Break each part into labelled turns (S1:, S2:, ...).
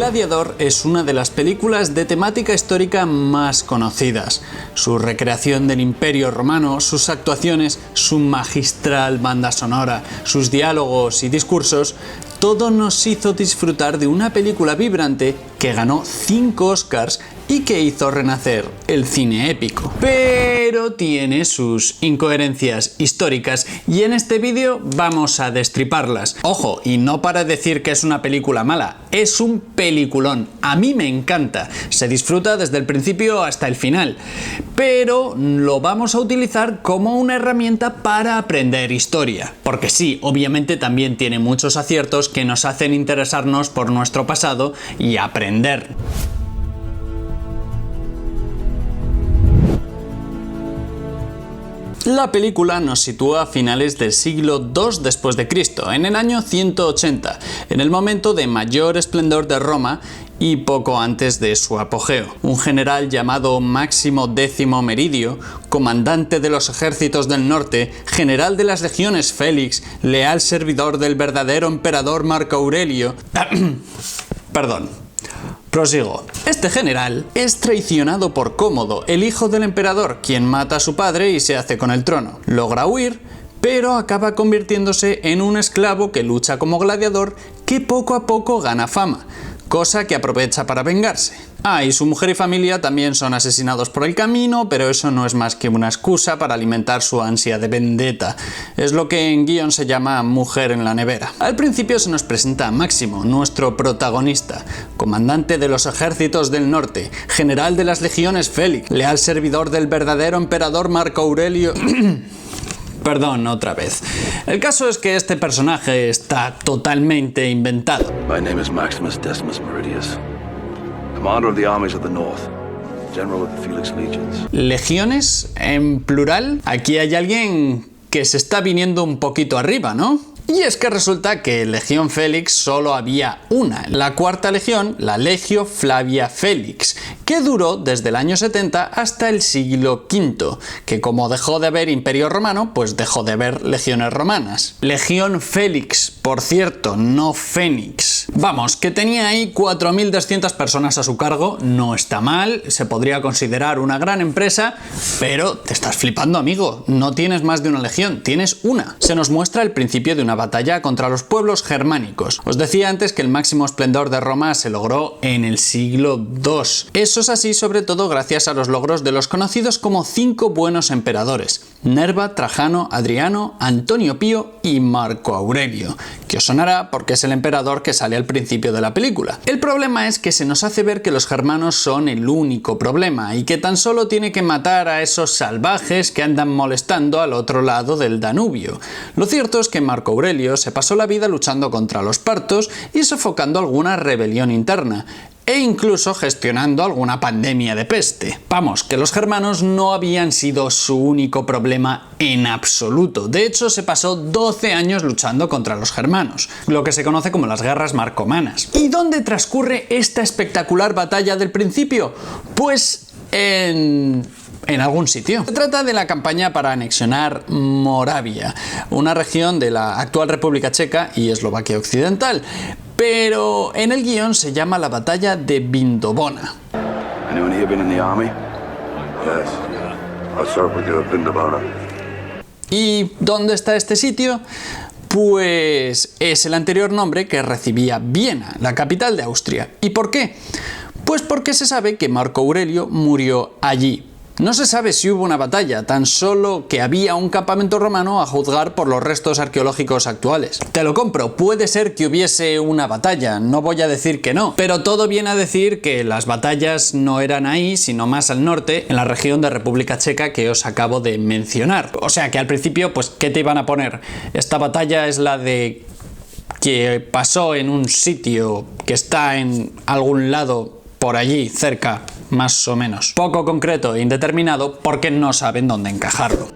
S1: Gladiador es una de las películas de temática histórica más conocidas. Su recreación del Imperio Romano, sus actuaciones, su magistral banda sonora, sus diálogos y discursos, todo nos hizo disfrutar de una película vibrante que ganó 5 Oscars y que hizo renacer el cine épico. Pero tiene sus incoherencias históricas y en este vídeo vamos a destriparlas. Ojo, y no para decir que es una película mala, es un peliculón. A mí me encanta, se disfruta desde el principio hasta el final, pero lo vamos a utilizar como una herramienta para aprender historia. Porque sí, obviamente también tiene muchos aciertos que nos hacen interesarnos por nuestro pasado y aprender. La película nos sitúa a finales del siglo II después de Cristo, en el año 180, en el momento de mayor esplendor de Roma y poco antes de su apogeo. Un general llamado Máximo X Meridio, comandante de los ejércitos del norte, general de las legiones Félix, leal servidor del verdadero emperador Marco Aurelio... Prosigo. Este general es traicionado por Cómodo, el hijo del emperador, quien mata a su padre y se hace con el trono. Logra huir, pero acaba convirtiéndose en un esclavo que lucha como gladiador que poco a poco gana fama, cosa que aprovecha para vengarse. Y su mujer y familia también son asesinados por el camino, pero eso no es más que una excusa para alimentar su ansia de vendetta. Es lo que en guión se llama mujer en la nevera. Al principio se nos presenta a Máximo, nuestro protagonista, comandante de los ejércitos del norte, general de las legiones Félix, leal servidor del verdadero emperador Marco Aurelio... Perdón, otra vez. El caso es que este personaje está totalmente inventado.
S2: My name is Maximus Decimus Meridius, commander of the armies of the north, general of the Felix Legions.
S1: ¿Legiones en plural? Aquí hay alguien que se está viniendo un poquito arriba, ¿no? Y es que resulta que Legión Félix solo había una, la cuarta legión, la Legio Flavia Félix, que duró desde el año 70 hasta el siglo V, que como dejó de haber Imperio Romano, pues dejó de haber legiones romanas. Legión Félix, por cierto, no Fénix. Vamos, que tenía ahí 4.200 personas a su cargo, no está mal, se podría considerar una gran empresa, pero te estás flipando, amigo, no tienes más de una legión, tienes una. Se nos muestra el principio de una batalla contra los pueblos germánicos. Os decía antes que el máximo esplendor de Roma se logró en el siglo II. Eso es así sobre todo gracias a los logros de los conocidos como 5 buenos emperadores: Nerva, Trajano, Adriano, Antonio Pío y Marco Aurelio, que os sonará porque es el emperador que sale al principio de la película. El problema es que se nos hace ver que los germanos son el único problema y que tan solo tiene que matar a esos salvajes que andan molestando al otro lado del Danubio. Lo cierto es que Marco Aurelio se pasó la vida luchando contra los partos y sofocando alguna rebelión interna, e incluso gestionando alguna pandemia de peste. Vamos, que los germanos no habían sido su único problema en absoluto. De hecho, se pasó 12 años luchando contra los germanos, lo que se conoce como las guerras marcomanas. ¿Y dónde transcurre esta espectacular batalla del principio? Pues en algún sitio. Se trata de la campaña para anexionar Moravia, una región de la actual República Checa y Eslovaquia Occidental, pero en el guión se llama la batalla de Vindobona. ¿Y dónde está este sitio? Pues es el anterior nombre que recibía Viena, la capital de Austria. ¿Y por qué? Pues porque se sabe que Marco Aurelio murió allí. No se sabe si hubo una batalla, tan solo que había un campamento romano a juzgar por los restos arqueológicos actuales. Te lo compro, puede ser que hubiese una batalla, no voy a decir que no, pero todo viene a decir que las batallas no eran ahí, sino más al norte, en la región de República Checa que os acabo de mencionar. O sea que al principio, pues, ¿qué te iban a poner? Esta batalla es la de que pasó en un sitio que está en algún lado por allí, cerca, más o menos. Poco concreto e indeterminado porque no saben dónde encajarlo.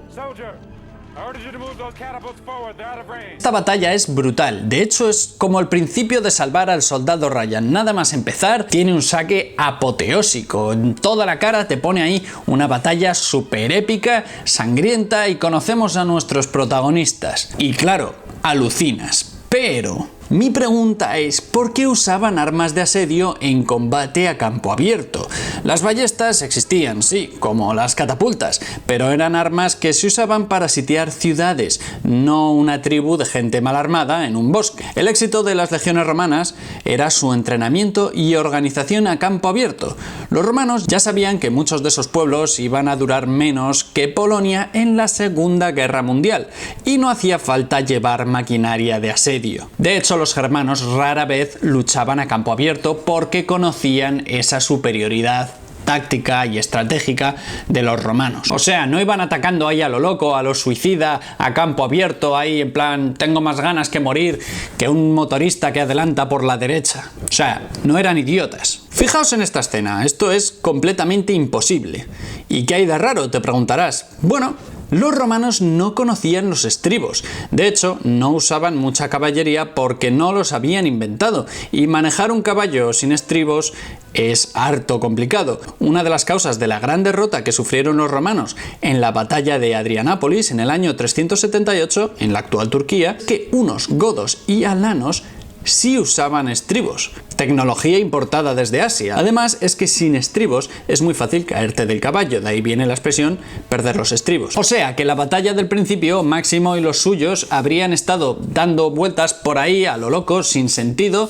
S1: Esta batalla es brutal, de hecho es como el principio de Salvar al soldado Ryan. Nada más empezar tiene un saque apoteósico, en toda la cara te pone ahí una batalla súper épica, sangrienta, y conocemos a nuestros protagonistas. Y claro, alucinas. Pero Mi pregunta es, ¿por qué usaban armas de asedio en combate a campo abierto? Las ballestas existían, sí, como las catapultas, pero eran armas que se usaban para sitiar ciudades, no una tribu de gente mal armada en un bosque. El éxito de las legiones romanas era su entrenamiento y organización a campo abierto. Los romanos ya sabían que muchos de esos pueblos iban a durar menos que Polonia en la Segunda Guerra Mundial, y no hacía falta llevar maquinaria de asedio. De hecho, los germanos rara vez luchaban a campo abierto porque conocían esa superioridad táctica y estratégica de los romanos. O sea, no iban atacando ahí a lo loco, a lo suicida, a campo abierto, ahí en plan, tengo más ganas que morir que un motorista que adelanta por la derecha. O sea, no eran idiotas. Fijaos en esta escena, esto es completamente imposible. ¿Y qué hay de raro?, te preguntarás. Bueno, los romanos no conocían los estribos. De hecho, no usaban mucha caballería porque no los habían inventado, y manejar un caballo sin estribos es harto complicado. Una de las causas de la gran derrota que sufrieron los romanos en la batalla de Adrianápolis en el año 378, en la actual Turquía, es que unos godos y alanos sí usaban estribos, tecnología importada desde Asia. Además, es que sin estribos es muy fácil caerte del caballo, de ahí viene la expresión perder los estribos. O sea, que la batalla del principio, Máximo y los suyos habrían estado dando vueltas por ahí a lo loco, sin sentido,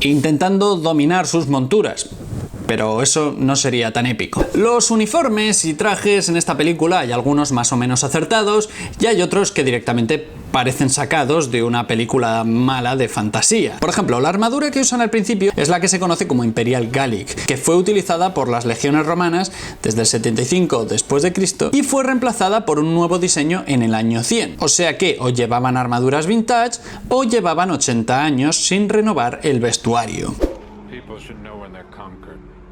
S1: intentando dominar sus monturas. Pero eso no sería tan épico. Los uniformes y trajes en esta película hay algunos más o menos acertados y hay otros que directamente parecen sacados de una película mala de fantasía. Por ejemplo, la armadura que usan al principio es la que se conoce como Imperial Gallic, que fue utilizada por las legiones romanas desde el 75 después de Cristo y fue reemplazada por un nuevo diseño en el año 100. O sea que o llevaban armaduras vintage o llevaban 80 años sin renovar el vestuario.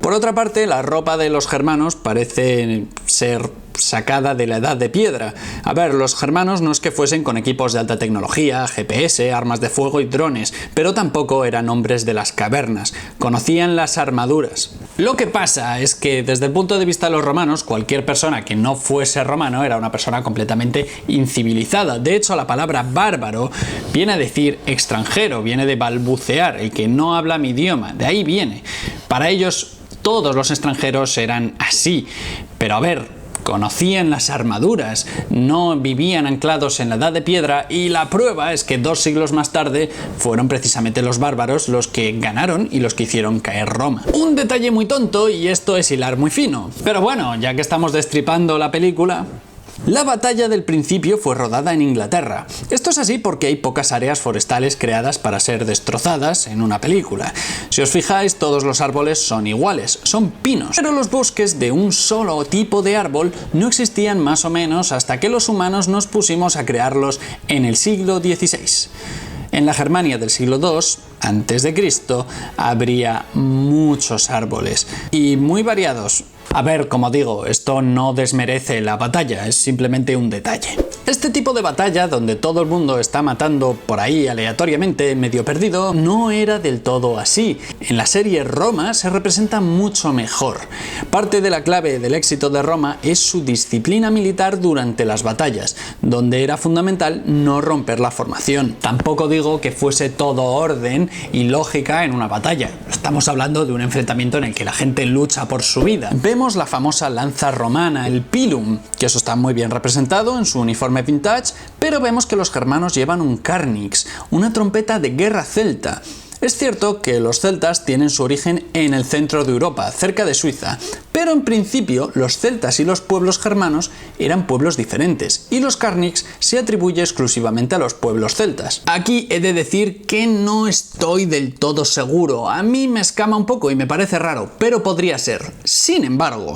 S1: Por otra parte, la ropa de los germanos parece ser sacada de la edad de piedra. A ver, los germanos no es que fuesen con equipos de alta tecnología, GPS, armas de fuego y drones, pero tampoco eran hombres de las cavernas, conocían las armaduras. Lo que pasa es que desde el punto de vista de los romanos, cualquier persona que no fuese romano era una persona completamente incivilizada. De hecho, la palabra bárbaro viene a decir extranjero, viene de balbucear, el que no habla mi idioma, de ahí viene. Para ellos todos los extranjeros eran así, pero a ver, conocían las armaduras, no vivían anclados en la edad de piedra, y la prueba es que 2 siglos más tarde fueron precisamente los bárbaros los que ganaron y los que hicieron caer Roma. Un detalle muy tonto, y esto es hilar muy fino. Pero bueno, ya que estamos destripando la película, la batalla del principio fue rodada en Inglaterra. Esto es así porque hay pocas áreas forestales creadas para ser destrozadas en una película. Si os fijáis, todos los árboles son iguales, son pinos. Pero los bosques de un solo tipo de árbol no existían más o menos hasta que los humanos nos pusimos a crearlos en el siglo XVI. En la Germania del siglo II, antes de Cristo, habría muchos árboles y muy variados. A ver, como digo, esto no desmerece la batalla, es simplemente un detalle. Este tipo de batalla, donde todo el mundo está matando por ahí aleatoriamente, medio perdido, no era del todo así. En la serie Roma se representa mucho mejor. Parte de la clave del éxito de Roma es su disciplina militar durante las batallas, donde era fundamental no romper la formación. Tampoco digo que fuese todo orden y lógica en una batalla. Estamos hablando de un enfrentamiento en el que la gente lucha por su vida. Vemos la famosa lanza romana, el pilum, que eso está muy bien representado en su uniforme vintage, pero vemos que los germanos llevan un carnix, una trompeta de guerra celta. Es cierto que los celtas tienen su origen en el centro de Europa, cerca de Suiza, pero en principio los celtas y los pueblos germanos eran pueblos diferentes, y los carnix se atribuye exclusivamente a los pueblos celtas. Aquí he de decir que no estoy del todo seguro, a mí me escama un poco y me parece raro, pero podría ser. Sin embargo,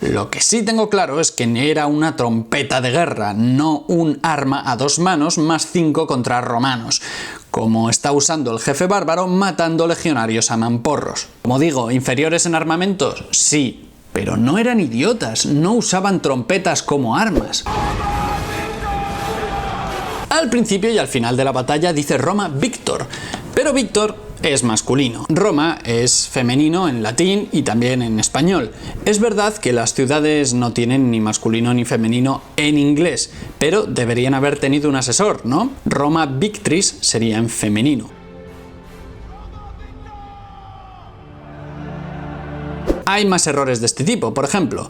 S1: lo que sí tengo claro es que era una trompeta de guerra, no un arma a 2 manos más 5 contra romanos, como está usando el jefe bárbaro matando legionarios a mamporros. Como digo, inferiores en armamentos, sí, pero no eran idiotas, no usaban trompetas como armas. Al principio y al final de la batalla dice Roma Victor, pero Víctor es masculino. Roma es femenino en latín y también en español. Es verdad que las ciudades no tienen ni masculino ni femenino en inglés, pero deberían haber tenido un asesor, ¿no? Roma Victris sería en femenino. Hay más errores de este tipo, por ejemplo,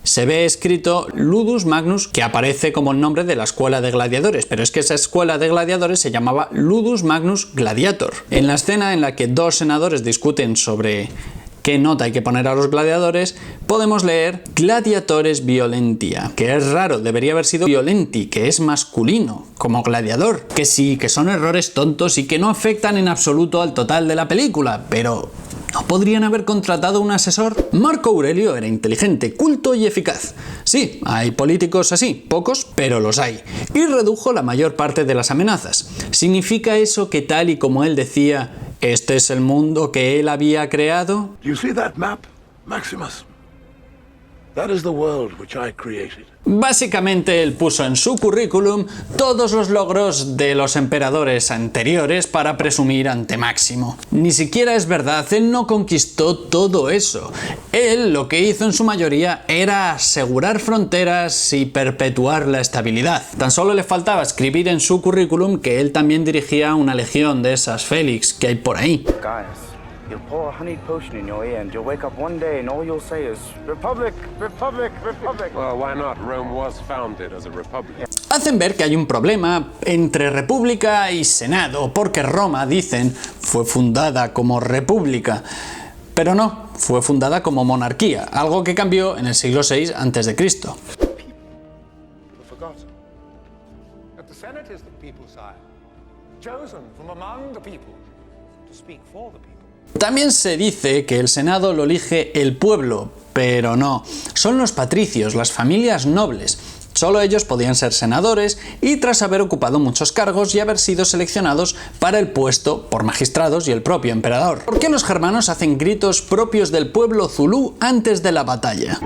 S1: se ve escrito Ludus Magnus, que aparece como el nombre de la escuela de gladiadores, pero es que esa escuela de gladiadores se llamaba Ludus Magnus Gladiator. En la escena en la que dos senadores discuten sobre qué nota hay que poner a los gladiadores, podemos leer Gladiatores Violentia, que es raro, debería haber sido Violenti, que es masculino, como gladiador. Que sí, que son errores tontos y que no afectan en absoluto al total de la película, pero ¿no podrían haber contratado un asesor? Marco Aurelio era inteligente, culto y eficaz. Sí, hay políticos así, pocos, pero los hay. Y redujo la mayor parte de las amenazas. ¿Significa eso que tal y como él decía, este es el mundo que él había creado?
S2: You see that map, Maximus? That is the world which I created.
S1: Básicamente él puso en su currículum todos los logros de los emperadores anteriores para presumir ante Máximo. Ni siquiera es verdad, él no conquistó todo eso. Él lo que hizo en su mayoría era asegurar fronteras y perpetuar la estabilidad. Tan solo le faltaba escribir en su currículum que él también dirigía una legión de esas Félix que hay por ahí.
S3: You'll pour a honeyed potion in your ear and you'll wake up one day and all you'll say is Republic, Republic, Republic.
S4: Well, why not? Rome was founded as a republic.
S1: Hacen ver que hay un problema entre República y Senado, porque Roma, dicen, fue fundada como república. Pero no, fue fundada como monarquía, algo que cambió en el siglo VI a.C. También se dice que el Senado lo elige el pueblo, pero no, son los patricios, las familias nobles. Solo ellos podían ser senadores y tras haber ocupado muchos cargos y haber sido seleccionados para el puesto por magistrados y el propio emperador. ¿Por qué los germanos hacen gritos propios del pueblo zulú antes de la batalla?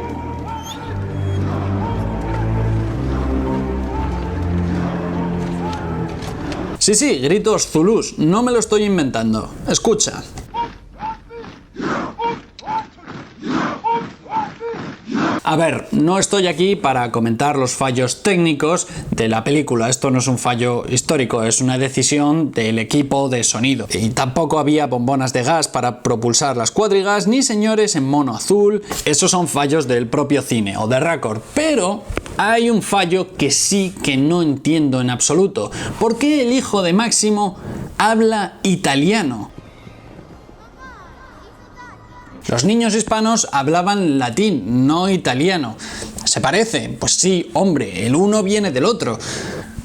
S1: Sí, gritos zulús, no me lo estoy inventando. Escucha. A ver, no estoy aquí para comentar los fallos técnicos de la película, esto no es un fallo histórico, es una decisión del equipo de sonido. Y tampoco había bombonas de gas para propulsar las cuadrigas, ni señores en mono azul, esos son fallos del propio cine o de Record, pero hay un fallo que sí que no entiendo en absoluto. ¿Por qué el hijo de Máximo habla italiano? Los niños hispanos hablaban latín, no italiano. ¿Se parece? Pues sí, hombre, el uno viene del otro.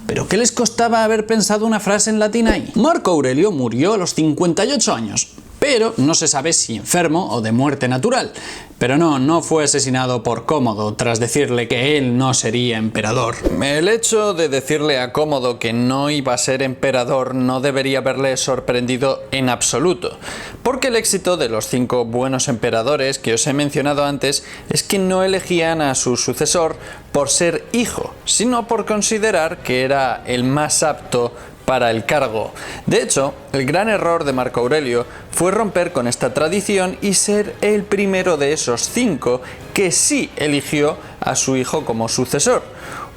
S1: ¿Pero qué les costaba haber pensado una frase en latín ahí? Marco Aurelio murió a los 58 años, pero no se sabe si enfermo o de muerte natural. Pero no fue asesinado por Cómodo tras decirle que él no sería emperador. El hecho de decirle a Cómodo que no iba a ser emperador no debería haberle sorprendido en absoluto, porque el éxito de los 5 buenos emperadores que os he mencionado antes es que no elegían a su sucesor por ser hijo, sino por considerar que era el más apto para el cargo. De hecho, el gran error de Marco Aurelio fue romper con esta tradición y ser el primero de esos 5 que sí eligió a su hijo como sucesor.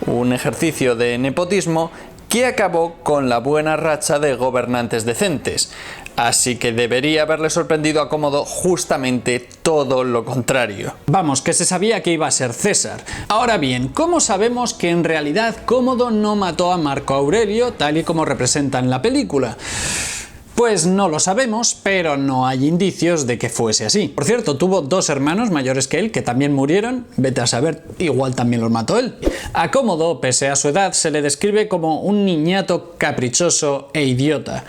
S1: Un ejercicio de nepotismo que acabó con la buena racha de gobernantes decentes. Así que debería haberle sorprendido a Cómodo justamente todo lo contrario. Vamos, que se sabía que iba a ser César. Ahora bien, ¿cómo sabemos que en realidad Cómodo no mató a Marco Aurelio tal y como representa en la película? Pues no lo sabemos, pero no hay indicios de que fuese así. Por cierto, tuvo 2 hermanos mayores que él que también murieron, vete a saber, igual también los mató él. A Cómodo, pese a su edad, se le describe como un niñato caprichoso e idiota.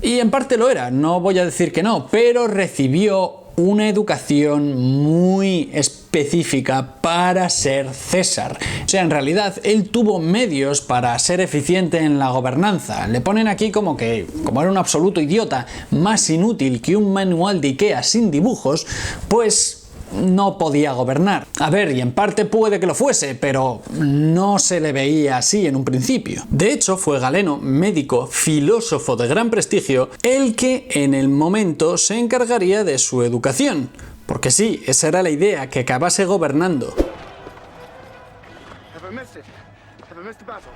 S1: Y en parte lo era, no voy a decir que no, pero recibió una educación muy específica para ser César. O sea, en realidad, él tuvo medios para ser eficiente en la gobernanza. Le ponen aquí como era un absoluto idiota, más inútil que un manual de Ikea sin dibujos, pues no podía gobernar. A ver, y en parte puede que lo fuese, pero no se le veía así en un principio. De hecho, fue Galeno, médico, filósofo de gran prestigio, el que en el momento se encargaría de su educación. Porque sí, esa era la idea, que acabase gobernando.
S3: Have I missed it? Have I missed the battle?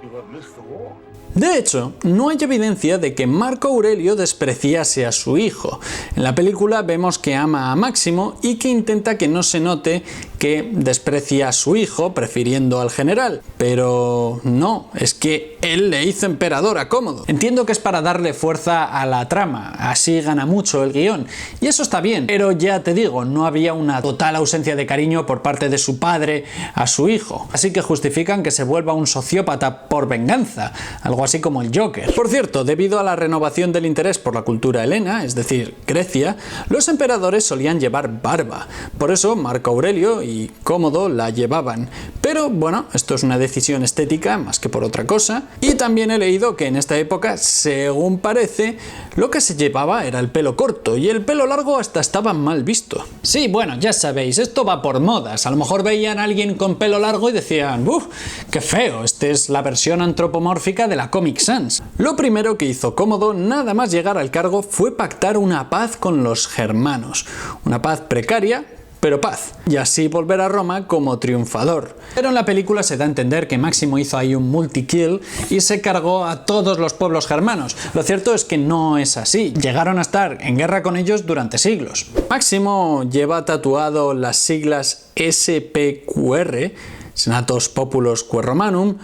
S3: You have missed the war.
S1: De hecho, no hay evidencia de que Marco Aurelio despreciase a su hijo. En la película vemos que ama a Máximo y que intenta que no se note que desprecia a su hijo, prefiriendo al general. Pero no, es que él le hizo emperador a Cómodo. Entiendo que es para darle fuerza a la trama, así gana mucho el guión. Y eso está bien, pero ya te digo, no había una total ausencia de cariño por parte de su padre a su hijo. Así que justifican que se vuelva un sociópata por venganza, algo así como el Joker. Por cierto, debido a la renovación del interés por la cultura helena, es decir, Grecia, los emperadores solían llevar barba. Por eso Marco Aurelio y Cómodo la llevaban. Pero bueno, esto es una decisión estética más que por otra cosa. Y también he leído que en esta época, según parece, lo que se llevaba era el pelo corto y el pelo largo hasta estaba mal visto. Sí, bueno, ya sabéis, esto va por modas. A lo mejor veían a alguien con pelo largo y decían, ¡uf! ¡Qué feo! Esta es la versión antropomórfica de la Comic Sans. Lo primero que hizo Cómodo, nada más llegar al cargo, fue pactar una paz con los germanos. Una paz precaria, pero paz, y así volver a Roma como triunfador. Pero en la película se da a entender que Máximo hizo ahí un multi-kill y se cargó a todos los pueblos germanos. Lo cierto es que no es así, llegaron a estar en guerra con ellos durante siglos. Máximo lleva tatuado las siglas SPQR, Senatus Populus Quo Romanum,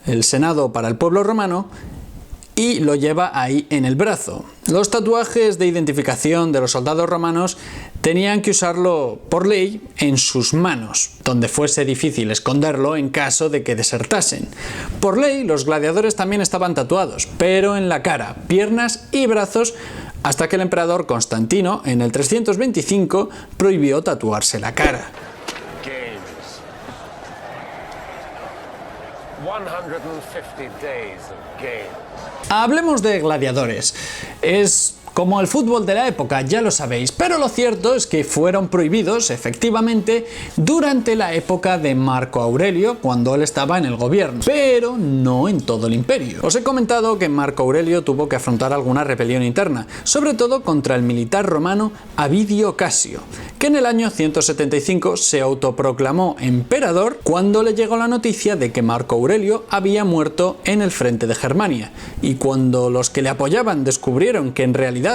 S1: el Senado para el pueblo romano, y lo lleva ahí en el brazo. Los tatuajes de identificación de los soldados romanos tenían que usarlo por ley en sus manos, donde fuese difícil esconderlo en caso de que desertasen. Por ley, los gladiadores también estaban tatuados, pero en la cara, piernas y brazos, hasta que el emperador Constantino, en el 325, prohibió tatuarse la cara.
S4: 150 days of games.
S1: Hablemos de gladiadores. Es como el fútbol de la época, ya lo sabéis, pero lo cierto es que fueron prohibidos, efectivamente, durante la época de Marco Aurelio, cuando él estaba en el gobierno, pero no en todo el imperio. Os he comentado que Marco Aurelio tuvo que afrontar alguna rebelión interna, sobre todo contra el militar romano Avidio Casio, que en el año 175 se autoproclamó emperador cuando le llegó la noticia de que Marco Aurelio había muerto en el frente de Germania, y cuando los que le apoyaban descubrieron que en realidad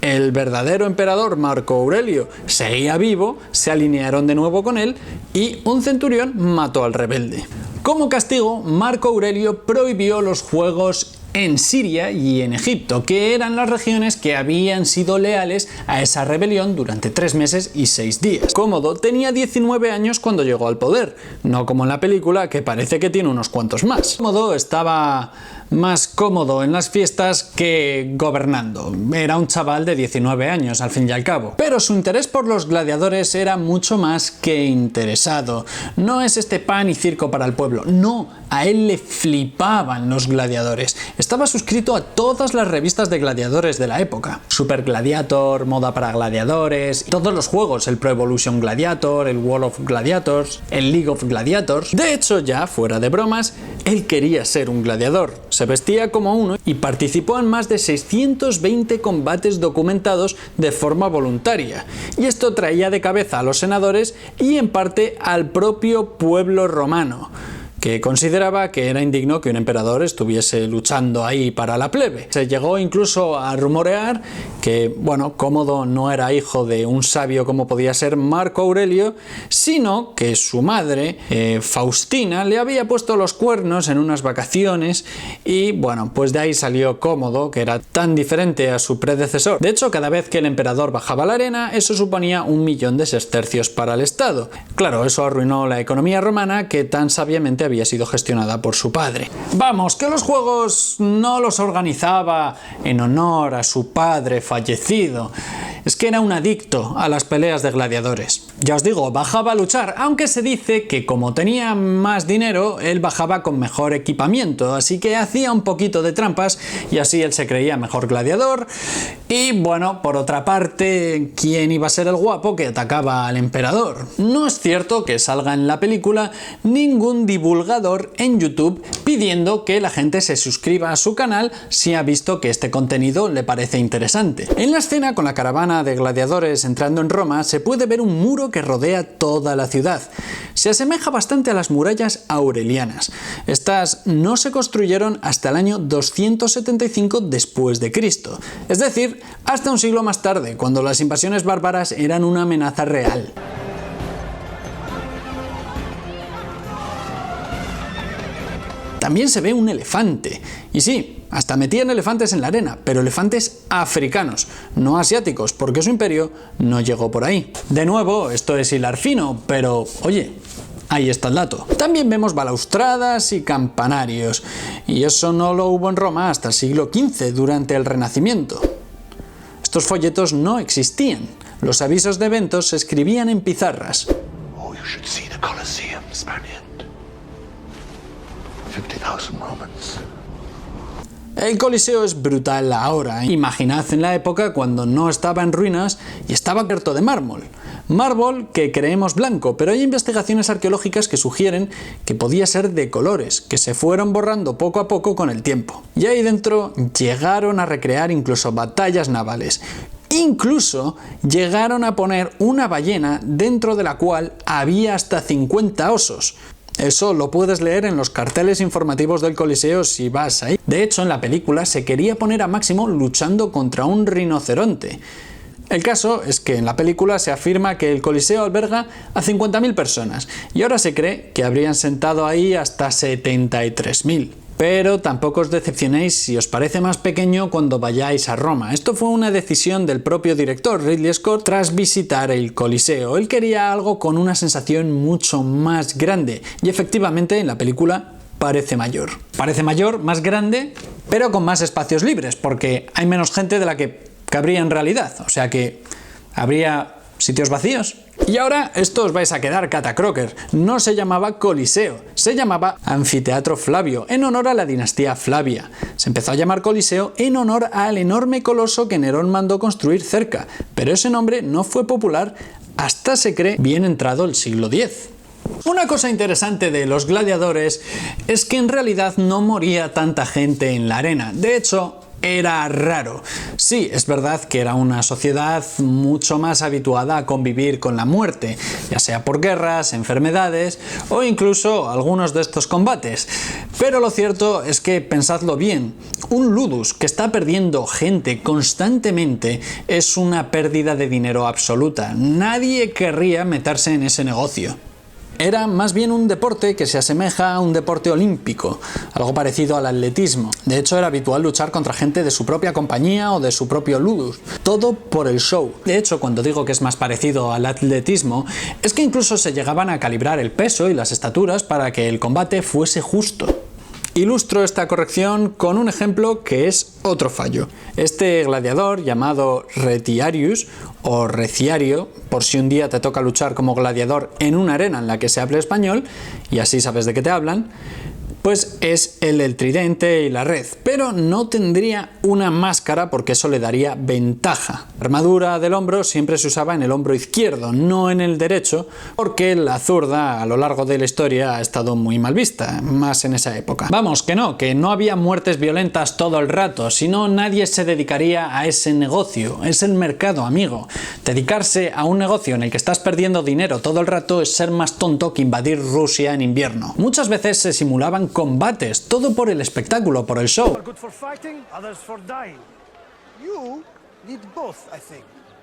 S1: el verdadero emperador Marco Aurelio seguía vivo, se alinearon de nuevo con él y un centurión mató al rebelde. Como castigo, Marco Aurelio prohibió los juegos en Siria y en Egipto, que eran las regiones que habían sido leales a esa rebelión durante 3 meses y 6 días. Cómodo tenía 19 años cuando llegó al poder, no como en la película, que parece que tiene unos cuantos más. Cómodo estaba más cómodo en las fiestas que gobernando. Era un chaval de 19 años, al fin y al cabo. Pero su interés por los gladiadores era mucho más que interesado. No es este pan y circo para el pueblo, no, a él le flipaban los gladiadores. Estaba suscrito a todas las revistas de gladiadores de la época. Super Gladiator, Moda para Gladiadores, todos los juegos, el Pro Evolution Gladiator, el World of Gladiators, el League of Gladiators. De hecho, ya fuera de bromas, él quería ser un gladiador. Se vestía como uno y participó en más de 620 combates documentados de forma voluntaria. Y esto traía de cabeza a los senadores y en parte al propio pueblo romano, que consideraba que era indigno que un emperador estuviese luchando ahí para la plebe. Se llegó incluso a rumorear que, bueno, Cómodo no era hijo de un sabio como podía ser Marco Aurelio, sino que su madre, Faustina, le había puesto los cuernos en unas vacaciones y, bueno, pues de ahí salió Cómodo, que era tan diferente a su predecesor. De hecho, cada vez que el emperador bajaba a la arena, eso suponía 1.000.000 de sestercios para el Estado. Claro, eso arruinó la economía romana que tan sabiamente había había sido gestionada por su padre. Vamos, que los juegos no los organizaba en honor a su padre fallecido. Es que era un adicto a las peleas de gladiadores. Ya os digo, bajaba a luchar, aunque se dice que como tenía más dinero, él bajaba con mejor equipamiento, así que hacía un poquito de trampas y así él se creía mejor gladiador. Y bueno, por otra parte, ¿quién iba a ser el guapo que atacaba al emperador? No es cierto que salga en la película ningún divulgador en YouTube pidiendo que la gente se suscriba a su canal si ha visto que este contenido le parece interesante. En la escena con la caravana de gladiadores entrando en Roma se puede ver un muro que rodea toda la ciudad. Se asemeja bastante a las murallas aurelianas. Estas no se construyeron hasta el año 275 después de Cristo, es decir, hasta un siglo más tarde, cuando las invasiones bárbaras eran una amenaza real. También se ve un elefante. Y sí, hasta metían elefantes en la arena, pero elefantes africanos, no asiáticos, porque su imperio no llegó por ahí. De nuevo, esto es hilar fino, pero oye, ahí está el dato. También vemos balaustradas y campanarios, y eso no lo hubo en Roma hasta el siglo XV, durante el Renacimiento. Estos folletos no existían. Los avisos de eventos se escribían en pizarras.
S2: Oh, you should see the Colosseum, Spaniard. 50,000 Romans.
S1: El Coliseo es brutal ahora. Imaginad en la época cuando no estaba en ruinas y estaba cubierto de mármol. Mármol que creemos blanco, pero hay investigaciones arqueológicas que sugieren que podía ser de colores, que se fueron borrando poco a poco con el tiempo. Y ahí dentro llegaron a recrear incluso batallas navales. Incluso llegaron a poner una ballena dentro de la cual había hasta 50 osos. Eso lo puedes leer en los carteles informativos del Coliseo si vas ahí. De hecho, en la película se quería poner a Máximo luchando contra un rinoceronte. El caso es que en la película se afirma que el Coliseo alberga a 50.000 personas y ahora se cree que habrían sentado ahí hasta 73.000. Pero tampoco os decepcionéis si os parece más pequeño cuando vayáis a Roma. Esto fue una decisión del propio director Ridley Scott tras visitar el Coliseo. Él quería algo con una sensación mucho más grande y efectivamente en la película parece mayor. Parece mayor, más grande, pero con más espacios libres porque hay menos gente de la que cabría en realidad. O sea que habría sitios vacíos. Y ahora esto os vais a quedar catacroker. No se llamaba Coliseo, se llamaba Anfiteatro Flavio, en honor a la dinastía Flavia. Se empezó a llamar Coliseo en honor al enorme coloso que Nerón mandó construir cerca, pero ese nombre no fue popular hasta se cree bien entrado el siglo X. Una cosa interesante de los gladiadores es que en realidad no moría tanta gente en la arena. De hecho, era raro. Sí, es verdad que era una sociedad mucho más habituada a convivir con la muerte, ya sea por guerras, enfermedades o incluso algunos de estos combates. Pero lo cierto es que, pensadlo bien, un ludus que está perdiendo gente constantemente es una pérdida de dinero absoluta. Nadie querría meterse en ese negocio. Era más bien un deporte que se asemeja a un deporte olímpico, algo parecido al atletismo. De hecho, era habitual luchar contra gente de su propia compañía o de su propio ludus, todo por el show. De hecho, cuando digo que es más parecido al atletismo, es que incluso se llegaban a calibrar el peso y las estaturas para que el combate fuese justo. Ilustro esta corrección con un ejemplo que es otro fallo. Este gladiador llamado Retiarius o Reciario, por si un día te toca luchar como gladiador en una arena en la que se hable español, y así sabes de qué te hablan, pues es el del tridente y la red, pero no tendría una máscara porque eso le daría ventaja. La armadura del hombro siempre se usaba en el hombro izquierdo, no en el derecho, porque la zurda a lo largo de la historia ha estado muy mal vista, más en esa época. Vamos, que no había muertes violentas todo el rato, si no nadie se dedicaría a ese negocio, es el mercado, amigo. Dedicarse a un negocio en el que estás perdiendo dinero todo el rato es ser más tonto que invadir Rusia en invierno. Muchas veces se simulaban combates, todo por el espectáculo, por el show.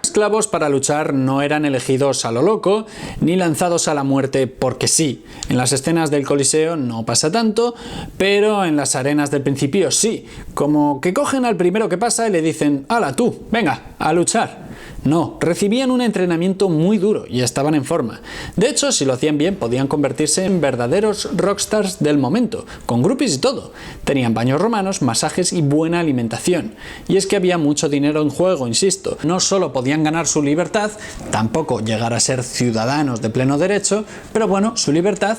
S1: Esclavos para luchar no eran elegidos a lo loco, ni lanzados a la muerte porque sí. En las escenas del Coliseo no pasa tanto, pero en las arenas del principio sí. Como que cogen al primero que pasa y le dicen, ¡hala tú, venga, a luchar! No, recibían un entrenamiento muy duro y estaban en forma. De hecho, si lo hacían bien, podían convertirse en verdaderos rockstars del momento, con groupies y todo. Tenían baños romanos, masajes y buena alimentación. Y es que había mucho dinero en juego, insisto. No solo podían ganar su libertad, tampoco llegar a ser ciudadanos de pleno derecho, pero bueno, su libertad,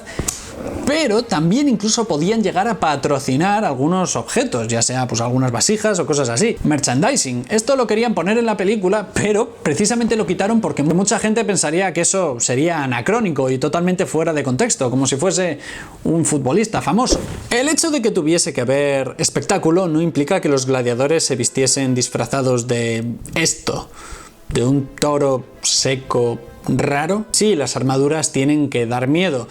S1: pero también incluso podían llegar a patrocinar algunos objetos, ya sea pues algunas vasijas o cosas así. Merchandising. Esto lo querían poner en la película, pero precisamente lo quitaron porque mucha gente pensaría que eso sería anacrónico y totalmente fuera de contexto, como si fuese un futbolista famoso. El hecho de que tuviese que haber espectáculo no implica que los gladiadores se vistiesen disfrazados de esto, de un toro seco raro. Sí, las armaduras tienen que dar miedo,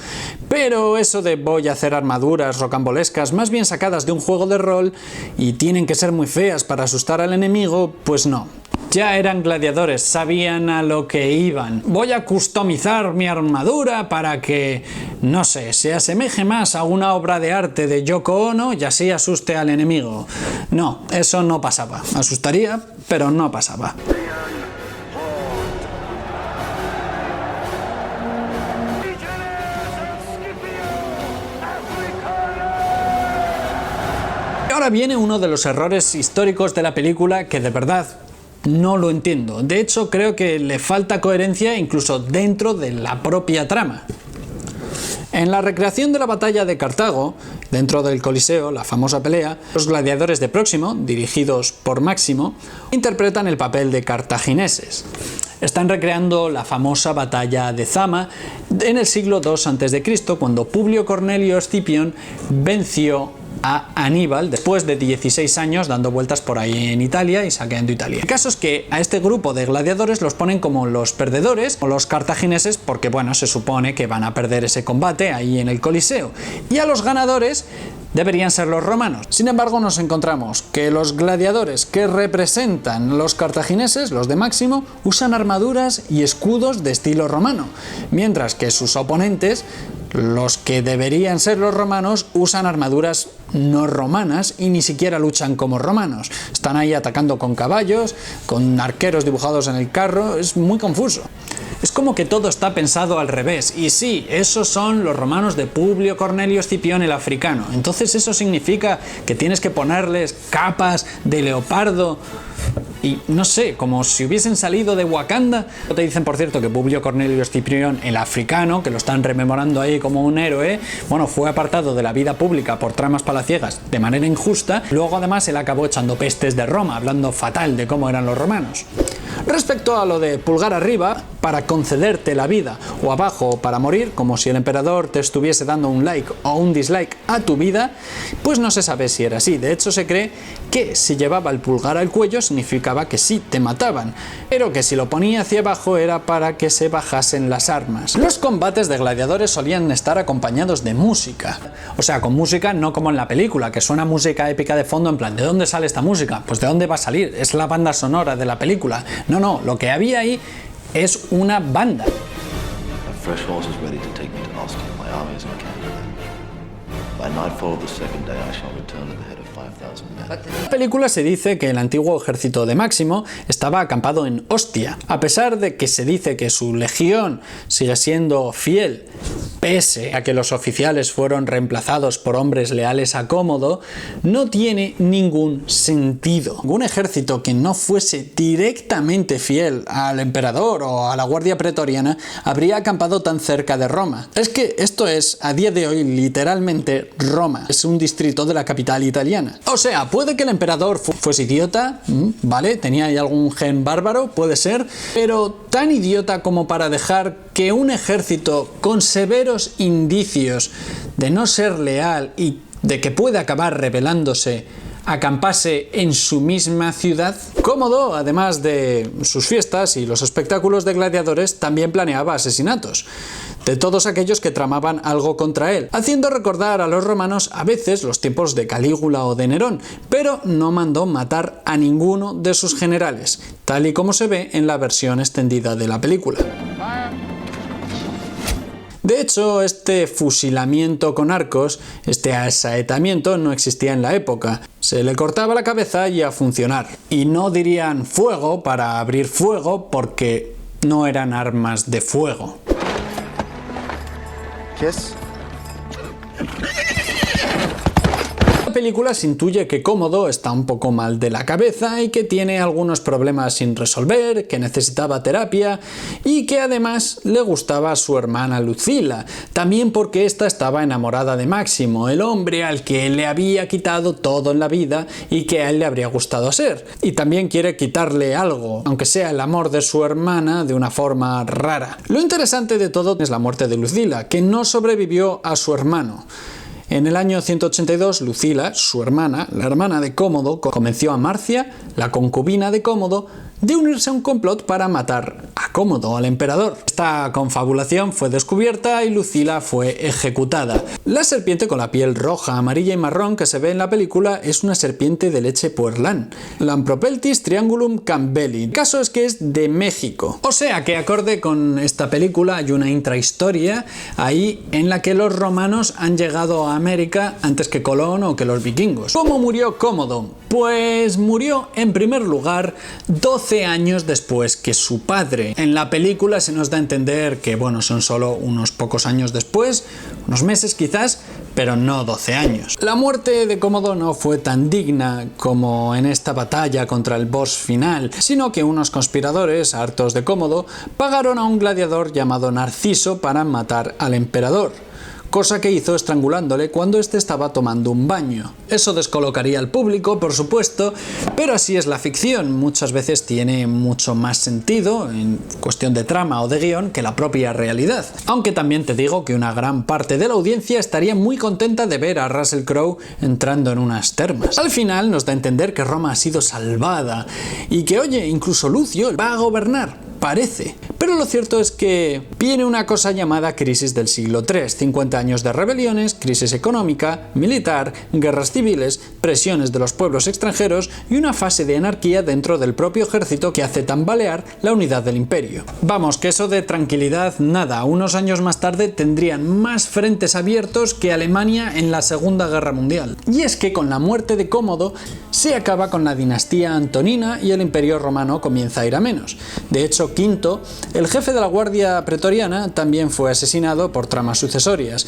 S1: pero eso de voy a hacer armaduras rocambolescas más bien sacadas de un juego de rol y tienen que ser muy feas para asustar al enemigo, pues no. Ya eran gladiadores, sabían a lo que iban. Voy a customizar mi armadura para que, no sé, se asemeje más a una obra de arte de Yoko Ono y así asuste al enemigo. No, eso no pasaba. Asustaría, pero no pasaba. Ahora viene uno de los errores históricos de la película que de verdad no lo entiendo. De hecho, creo que le falta coherencia incluso dentro de la propia trama. En la recreación de la batalla de Cartago, dentro del Coliseo, la famosa pelea, los gladiadores de Próximo, dirigidos por Máximo, interpretan el papel de cartagineses. Están recreando la famosa batalla de Zama en el siglo II a.C., cuando Publio Cornelio Escipión venció a Aníbal después de 16 años dando vueltas por ahí en Italia y saqueando Italia. El caso es que a este grupo de gladiadores los ponen como los perdedores o los cartagineses porque, bueno, se supone que van a perder ese combate ahí en el Coliseo. Y a los ganadores deberían ser los romanos. Sin embargo, nos encontramos que los gladiadores que representan los cartagineses, los de Máximo, usan armaduras y escudos de estilo romano, mientras que sus oponentes, los que deberían ser los romanos, usan armaduras no romanas y ni siquiera luchan como romanos. Están ahí atacando con caballos, con arqueros dibujados en el carro, es muy confuso. Es como que todo está pensado al revés. Y sí, esos son los romanos de Publio Cornelio Escipión el africano. Entonces eso significa que tienes que ponerles capas de leopardo y no sé, como si hubiesen salido de Wakanda. Te dicen, por cierto, que Publio Cornelio Escipión el africano, que lo están rememorando ahí como un héroe, bueno, fue apartado de la vida pública por tramas palaciegas de manera injusta. Luego además él acabó echando pestes de Roma, hablando fatal de cómo eran los romanos. Respecto a lo de pulgar arriba para concederte la vida o abajo para morir, como si el emperador te estuviese dando un like o un dislike a tu vida, pues no se sabe si era así. De hecho, se cree que si llevaba el pulgar al cuello significaba que sí te mataban, pero que si lo ponía hacia abajo era para que se bajasen las armas. Los combates de gladiadores solían estar acompañados de música, o sea, con música no como en la película, que suena música épica de fondo en plan, ¿de dónde sale esta música? Pues ¿de dónde va a salir? Es la banda sonora de la película. No, lo que había ahí es una banda. En la película se dice que el antiguo ejército de Máximo estaba acampado en Ostia. A pesar de que se dice que su legión sigue siendo fiel, pese a que los oficiales fueron reemplazados por hombres leales a Cómodo, no tiene ningún sentido. Un ejército que no fuese directamente fiel al emperador o a la guardia pretoriana habría acampado tan cerca de Roma. Es que esto es, a día de hoy, literalmente Roma. Es un distrito de la capital italiana. O sea, puede que el emperador fuese idiota, ¿vale? Tenía ahí algún gen bárbaro, puede ser, pero tan idiota como para dejar que un ejército con severos indicios de no ser leal y de que puede acabar rebelándose acampase en su misma ciudad. Cómodo, además de sus fiestas y los espectáculos de gladiadores, también planeaba asesinatos de todos aquellos que tramaban algo contra él, haciendo recordar a los romanos a veces los tiempos de Calígula o de Nerón, pero no mandó matar a ninguno de sus generales, tal y como se ve en la versión extendida de la película. De De hecho, este fusilamiento con arcos, este asaetamiento, no existía en la época. Se le cortaba la cabeza y a funcionar. Y no dirían fuego para abrir fuego porque no eran armas de fuego.
S3: Kiss?
S1: La película se intuye que Cómodo está un poco mal de la cabeza y que tiene algunos problemas sin resolver, que necesitaba terapia y que además le gustaba a su hermana Lucila, también porque ésta estaba enamorada de Máximo, el hombre al que le había quitado todo en la vida y que a él le habría gustado ser. Y también quiere quitarle algo, aunque sea el amor de su hermana, de una forma rara. Lo interesante de todo es la muerte de Lucila, que no sobrevivió a su hermano. En el año 182, Lucila, su hermana, la hermana de Cómodo, convenció a Marcia, la concubina de Cómodo, de unirse a un complot para matar a Cómodo, al emperador. Esta confabulación fue descubierta y Lucila fue ejecutada. La serpiente con la piel roja, amarilla y marrón que se ve en la película es una serpiente de leche puerlán, Lampropeltis triangulum campbelli. El caso es que es de México. O sea que acorde con esta película hay una intrahistoria ahí en la que los romanos han llegado a América antes que Colón o que los vikingos. ¿Cómo murió Cómodo? Pues murió en primer lugar 12 años después que su padre. En la película se nos da a entender que bueno, son solo unos pocos años después, unos meses quizás, pero no 12 años. La muerte de Cómodo no fue tan digna como en esta batalla contra el boss final, sino que unos conspiradores, hartos de Cómodo, pagaron a un gladiador llamado Narciso para matar al emperador, cosa que hizo estrangulándole cuando éste estaba tomando un baño. Eso descolocaría al público, por supuesto, pero así es la ficción. Muchas veces tiene mucho más sentido en cuestión de trama o de guión que la propia realidad. Aunque también te digo que una gran parte de la audiencia estaría muy contenta de ver a Russell Crowe entrando en unas termas. Al final nos da a entender que Roma ha sido salvada y que, oye, incluso Lucio va a gobernar. Parece. Pero lo cierto es que viene una cosa llamada crisis del siglo III, 50 años de rebeliones, crisis económica, militar, guerras civiles, presiones de los pueblos extranjeros y una fase de anarquía dentro del propio ejército que hace tambalear la unidad del imperio. Vamos, que eso de tranquilidad, nada, unos años más tarde tendrían más frentes abiertos que Alemania en la Segunda Guerra Mundial. Y es que con la muerte de Cómodo se acaba con la dinastía antonina y el imperio romano comienza a ir a menos. De hecho, V, el jefe de la Guardia Pretoriana, también fue asesinado por tramas sucesorias.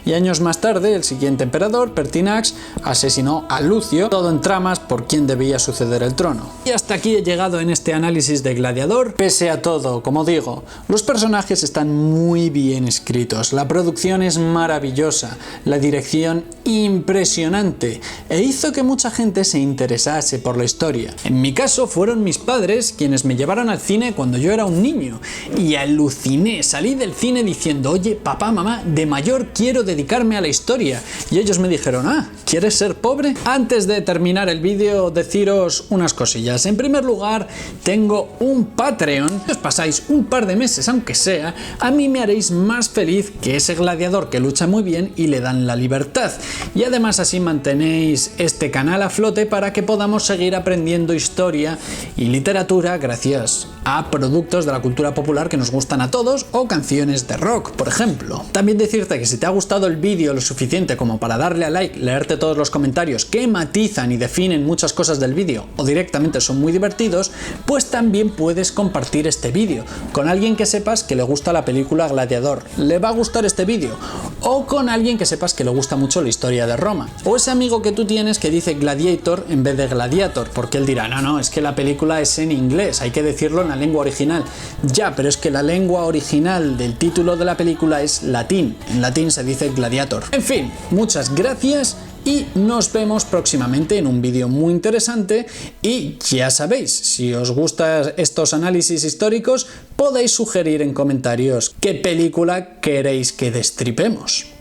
S1: Y años más tarde, el siguiente emperador, Pertinax, asesinó a Lucio, todo en tramas por quién debía suceder el trono. Y hasta aquí he llegado en este análisis de Gladiador. Pese a todo, como digo, los personajes están muy bien escritos, la producción es maravillosa, la dirección impresionante, e hizo que mucha gente se interesase por la historia. En mi caso, fueron mis padres quienes me llevaron al cine cuando yo era un niño, y aluciné, salí del cine diciendo, oye, papá, mamá, de mayor quiero dedicarme a la historia. Y ellos me dijeron, ¿quieres ser pobre? Antes de terminar el vídeo, deciros unas cosillas. En primer lugar, tengo un Patreon. Si os pasáis un par de meses, aunque sea, a mí me haréis más feliz que ese gladiador que lucha muy bien y le dan la libertad. Y además así mantenéis este canal a flote para que podamos seguir aprendiendo historia y literatura gracias a productos de la cultura popular que nos gustan a todos o canciones de rock, por ejemplo. También decirte que si te ha gustado el vídeo lo suficiente como para darle a like, leerte todos los comentarios que matizan y definen muchas cosas del vídeo o directamente son muy divertidos, pues también puedes compartir este vídeo con alguien que sepas que le gusta la película Gladiador. ¿Le va a gustar este vídeo? O con alguien que sepas que le gusta mucho la historia de Roma. O ese amigo que tú tienes que dice Gladiator en vez de Gladiator, porque él dirá, no, es que la película es en inglés, hay que decirlo en la lengua original. Ya, pero es que la lengua original del título de la película es latín. En latín se dice Gladiator. En fin, muchas gracias y nos vemos próximamente en un vídeo muy interesante. Y ya sabéis, si os gustan estos análisis históricos, podéis sugerir en comentarios qué película queréis que destripemos.